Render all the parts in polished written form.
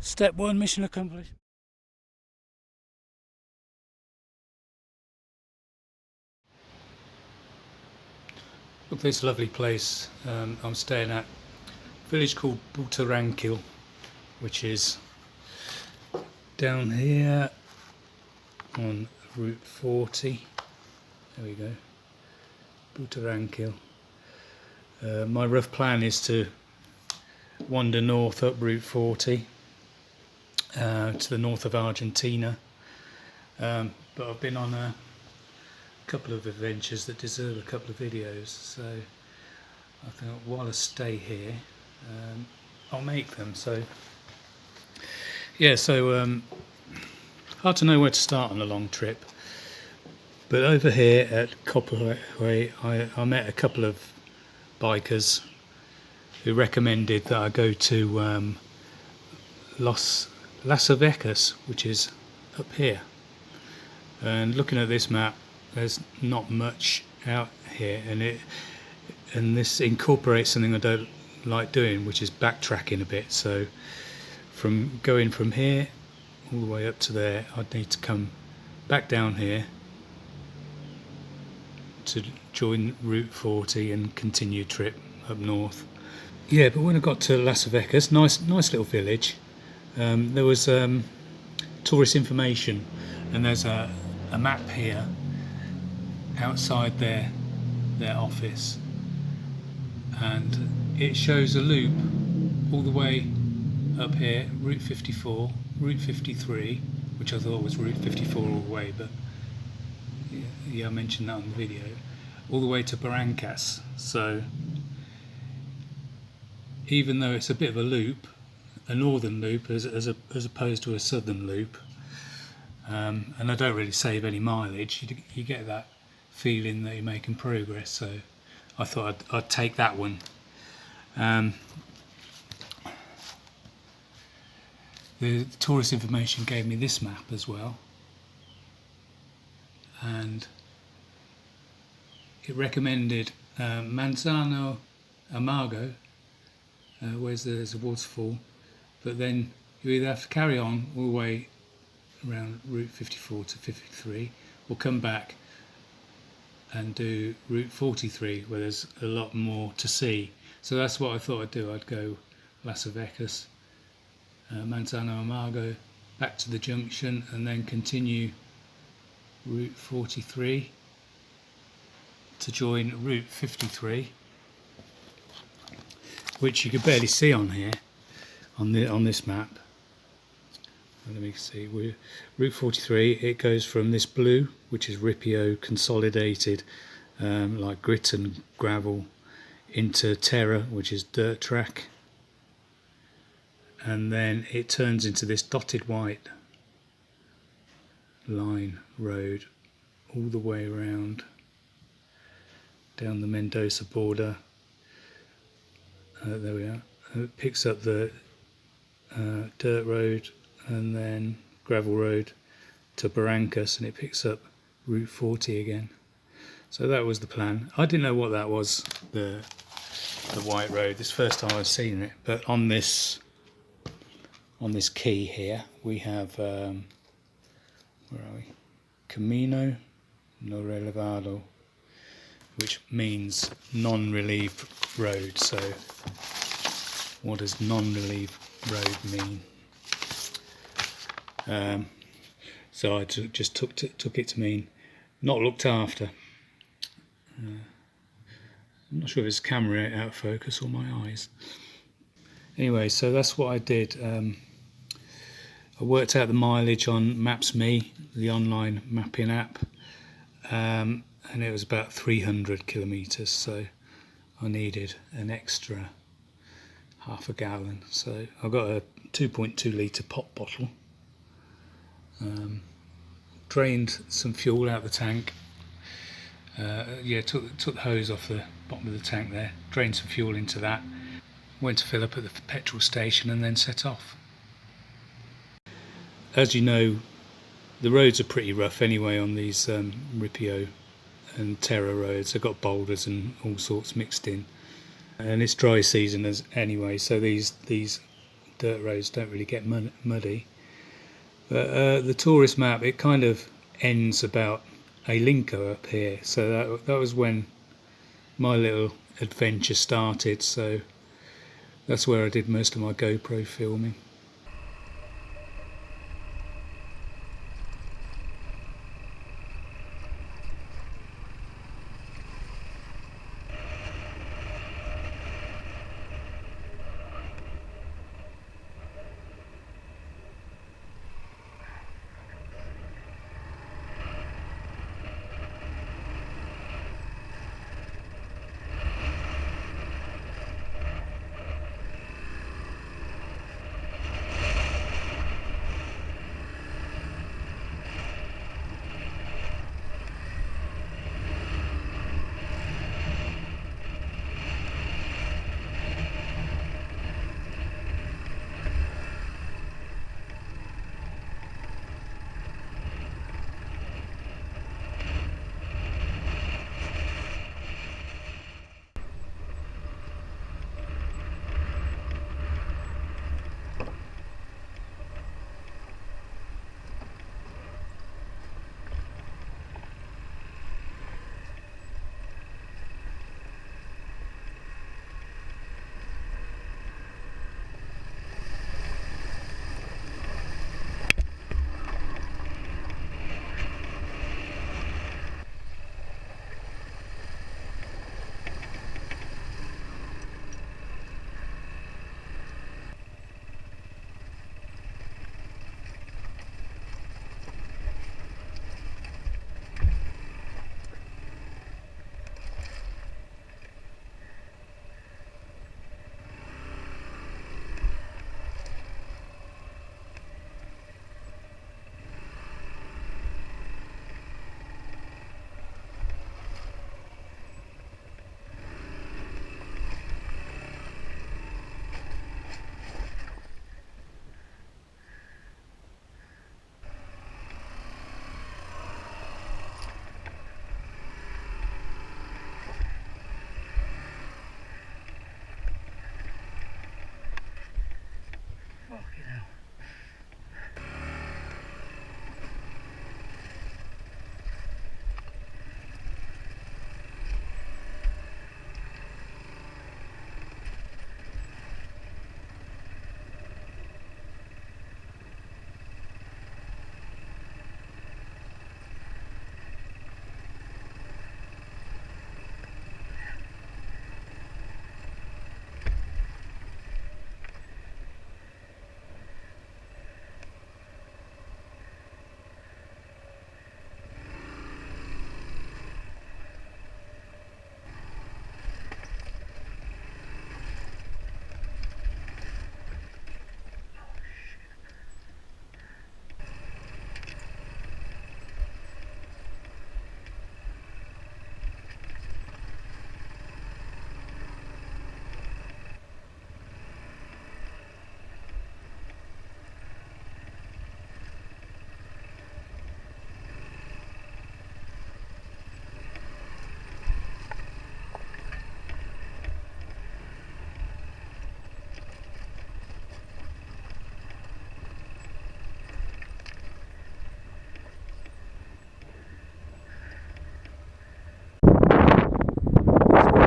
Step 1, mission accomplished. Look at this lovely place I'm staying at. A village called Barrancas, which is down here on Route 40. There we go. Barrancas. My rough plan is to wander north up Route 40 to the north of Argentina, but I've been on a couple of adventures that deserve a couple of videos, so I thought while I stay here I'll make them. So yeah, hard to know where to start on a long trip, but over here at Copperway I met a couple of bikers who recommended that I go to Las Vegas, which is up here. And looking at this map, there's not much out here, and this incorporates something I don't like doing, which is backtracking a bit. So from going from here all the way up to there, I'd need to come back down here to join Route 40 and continue trip up north. Yeah, but when I got to Las Vegas, nice little village, there was tourist information, and there's a map here outside their office, and it shows a loop all the way up here, Route 54, Route 53, which I thought was Route 54 all the way, but yeah, I mentioned that on the video, all the way to Barrancas. So even though it's a bit of a loop, a northern loop as opposed to a southern loop, and I don't really save any mileage, you get that feeling that you're making progress, so I thought I'd take that one. The tourist information gave me this map as well, and it recommended Manzano Amargo, where there's a waterfall, but then you either have to carry on all the way around Route 54 to 53, or come back and do Route 43, where there's a lot more to see. So that's what I thought I'd do. I'd go Las Vegas, Manzano Amargo, back to the junction, and then continue Route 43 to join Route 53, which you could barely see on here, on this map. Let me see. Route 43. It goes from this blue, which is Ripio consolidated, like grit and gravel, into Terra, which is dirt track, and then it turns into this dotted white line road all the way around down the Mendoza border. There we are. It picks up the dirt road and then gravel road to Barrancas, and it picks up Route 40 again. So that was the plan. I didn't know what that was, the white road. This is the first time I've seen it. But on this key here, we have where are we? Camino no relevado, which means non-relieved road. So what does non-relieved road mean? So I just took it to mean not looked after. I'm not sure if it's camera out of focus or my eyes. Anyway, so that's what I did. I worked out the mileage on Maps.me, the online mapping app, and it was about 300 kilometres, so I needed an extra half a gallon. So I got a 2.2 litre pop bottle, drained some fuel out the tank, took the hose off the bottom of the tank there, drained some fuel into that, went to fill up at the petrol station, and then set off. As you know, the roads are pretty rough anyway on these Ripio and Terra roads. They've got boulders and all sorts mixed in, and it's dry season anyway, so these dirt roads don't really get muddy. But the tourist map, it kind of ends about a Linko up here, so that was when my little adventure started. So that's where I did most of my GoPro filming.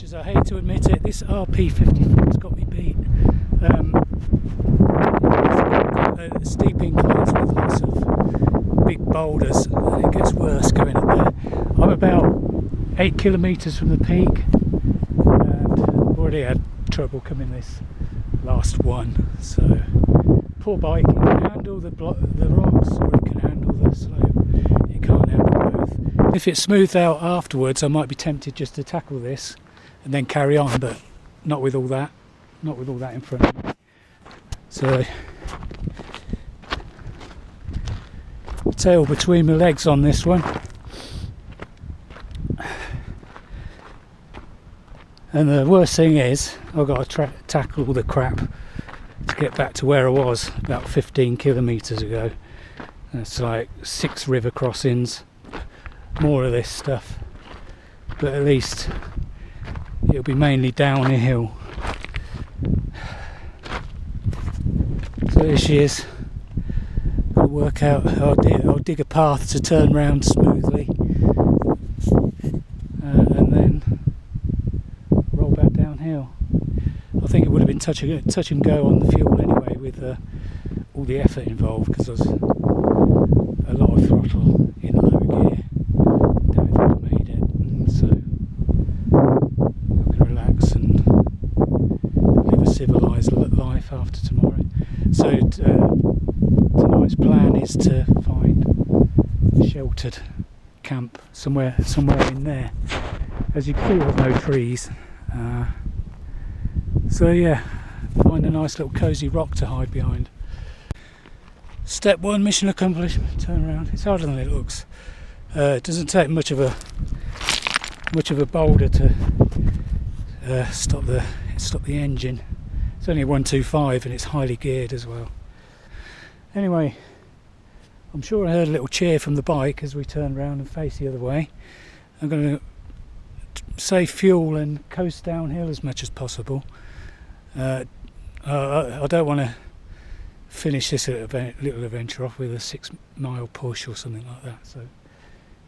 As I hate to admit it, this RP54's got me beat. It's got steep inclines with lots of big boulders, and it gets worse going up there. I'm about 8 kilometres from the peak, and I've already had trouble coming this last one. So poor bike, it can handle the rocks, or it can handle the slope. It can't handle both. If it's smoothed out afterwards, I might be tempted just to tackle this and then carry on, but not with all that in front of me. So tail between my legs on this one, and the worst thing is I've got to tackle all the crap to get back to where I was about 15 kilometres ago. It's like 6 river crossings, more of this stuff, but at least it'll be mainly downhill. there she is. Got to work out. I'll dig a path to turn round smoothly, and then roll back downhill. I think it would have been touch and go on the fuel anyway, with all the effort involved, because there was a lot of throttle in low gear. Doubt if I would have made it, and so I can relax and live a civilised life after tomorrow. So tonight's plan is to find a sheltered camp somewhere in there. As you can see, there's no trees. So yeah, find a nice little cosy rock to hide behind. Step 1, mission accomplished. Turn around. It's harder than it looks. It doesn't take much of a boulder to stop the engine. It's only a 125 and it's highly geared as well. Anyway, I'm sure I heard a little cheer from the bike as we turned around and faced the other way. I'm going to save fuel and coast downhill as much as possible. I don't want to finish this little adventure off with a 6-mile push or something like that. So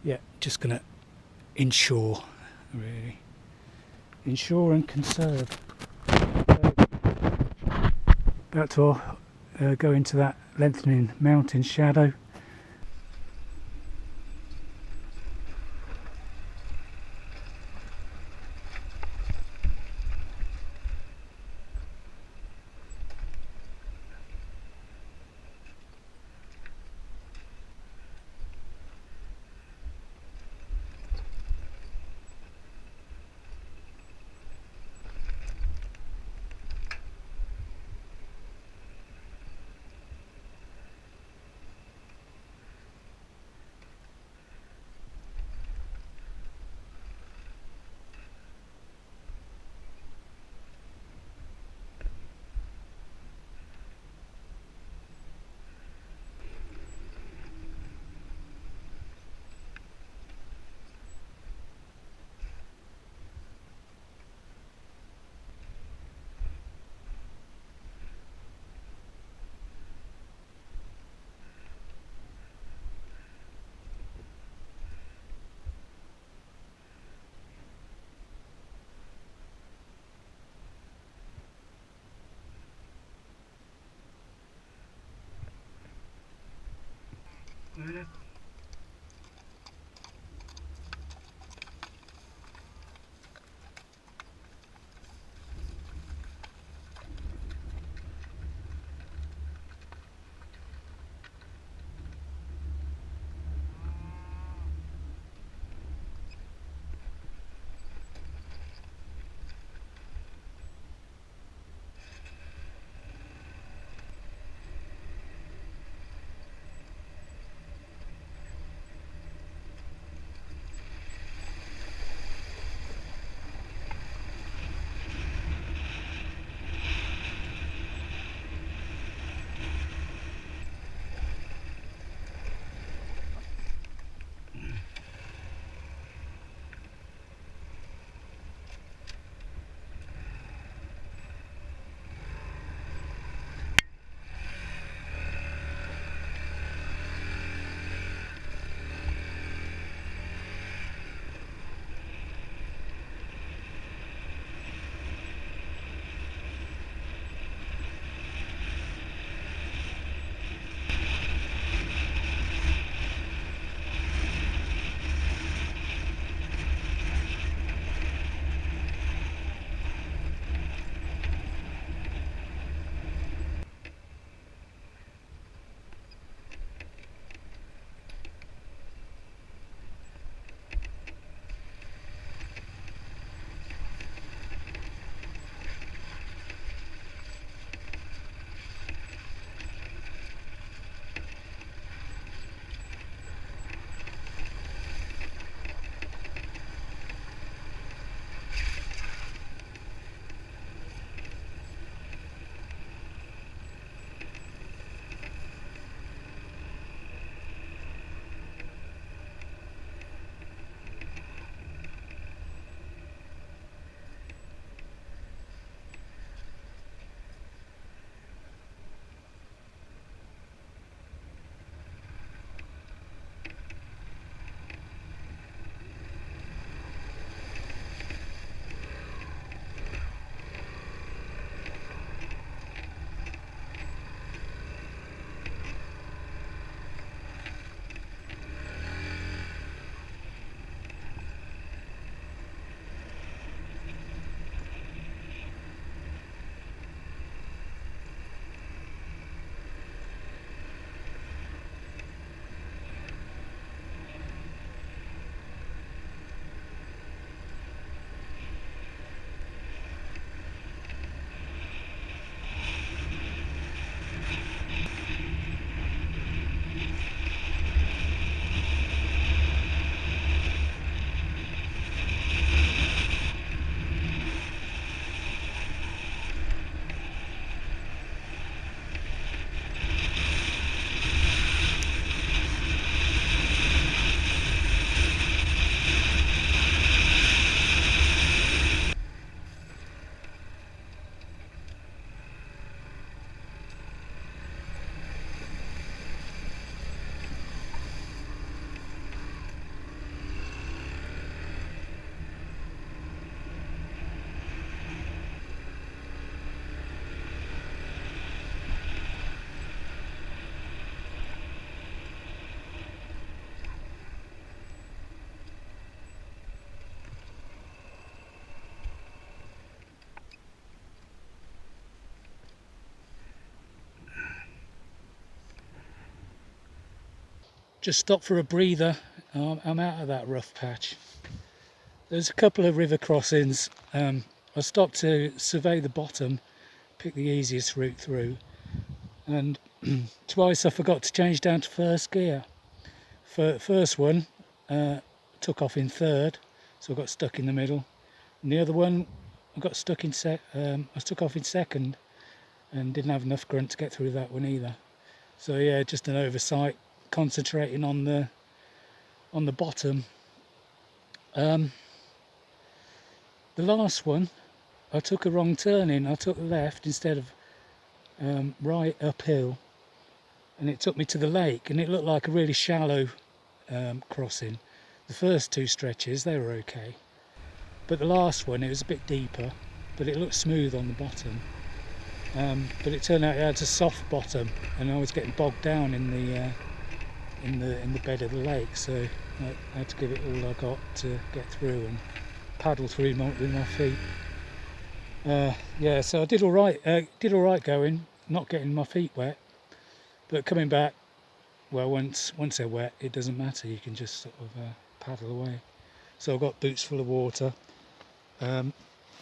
yeah, just going to insure, really. Insure and conserve. About to go into that lengthening mountain shadow. just stopped for a breather. I'm out of that rough patch. There's a couple of river crossings. I stopped to survey the bottom, pick the easiest route through, and twice I forgot to change down to first gear. First one took off in third, so I got stuck in the middle. And the other one I got stuck in I took off in second and didn't have enough grunt to get through that one either. So yeah, just an oversight, concentrating on the bottom. The last one, I took a wrong turn in. I took left instead of right uphill, and it took me to the lake, and it looked like a really shallow crossing. The first two stretches, they were okay, but the last one, it was a bit deeper, but it looked smooth on the bottom. But it turned out it had a soft bottom, and I was getting bogged down in the bed of the lake, so I had to give it all I got to get through and paddle through with my feet. Yeah, so I did all right. Going, not getting my feet wet, but coming back, well, once they're wet, it doesn't matter. You can just sort of paddle away. So I've got boots full of water. They're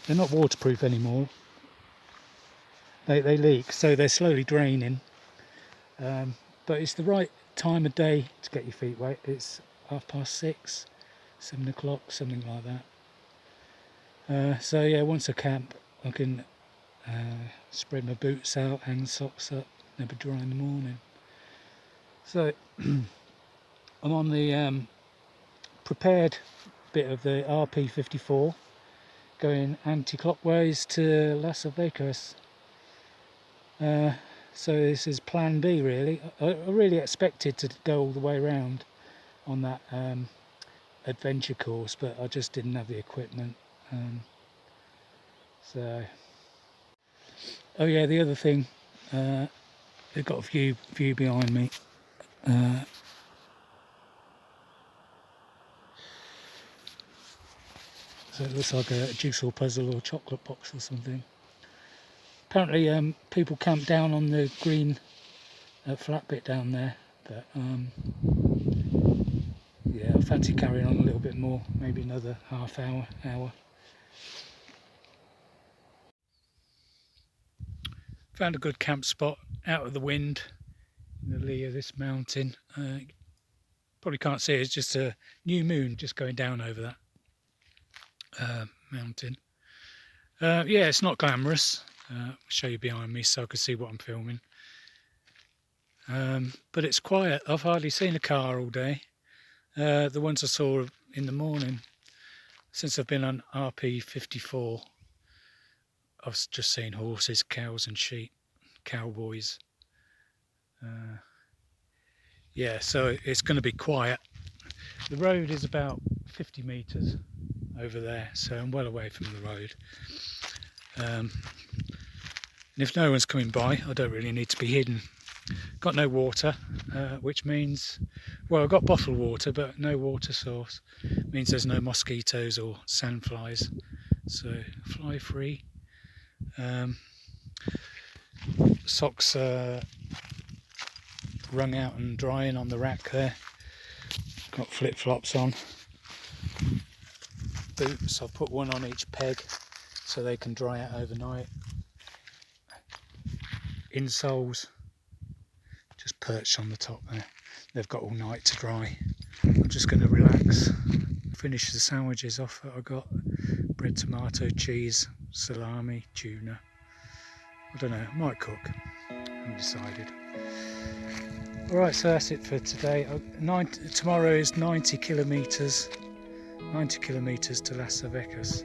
not waterproof anymore. They leak, so they're slowly draining. But it's the right time of day to get your feet wet. It's 6:30, 7 o'clock, something like that. So yeah, once I camp, I can spread my boots out, hang socks up, they'll be dry in the morning. So I'm on the prepared bit of the RP54, going anti-clockwise to Las Vegas. So this is plan B really. I really expected to go all the way around on that adventure course, but I just didn't have the equipment. So, oh yeah, the other thing, they've got a view behind me. So it looks like a jigsaw puzzle or chocolate box or something. Apparently people camp down on the green flat bit down there, but yeah, I fancy carrying on a little bit more, maybe another half hour. Found a good camp spot out of the wind in the lee of this mountain. Probably can't see it, it's just a new moon just going down over that mountain. Yeah, it's not glamorous. I'll show you behind me so I can see what I'm filming. But it's quiet. I've hardly seen a car all day. The ones I saw in the morning, since I've been on RP54, I've just seen horses, cows and sheep, cowboys. Yeah, so it's going to be quiet. The road is about 50 metres over there, so I'm well away from the road. And if no one's coming by, I don't really need to be hidden. Got no water, which means, well, I've got bottled water, but no water source. Means there's no mosquitoes or sandflies, so fly free. Socks wrung out and drying on the rack there. Got flip-flops on. Boots, I've put one on each peg so they can dry out overnight. Insoles just perched on the top there. They've got all night to dry. I'm just going to relax, finish the sandwiches off that I got. Bread, tomato, cheese, salami, tuna. I don't know, I might cook. I haven't decided. Alright, so that's it for today. Tomorrow is 90 kilometres to Las Vegas.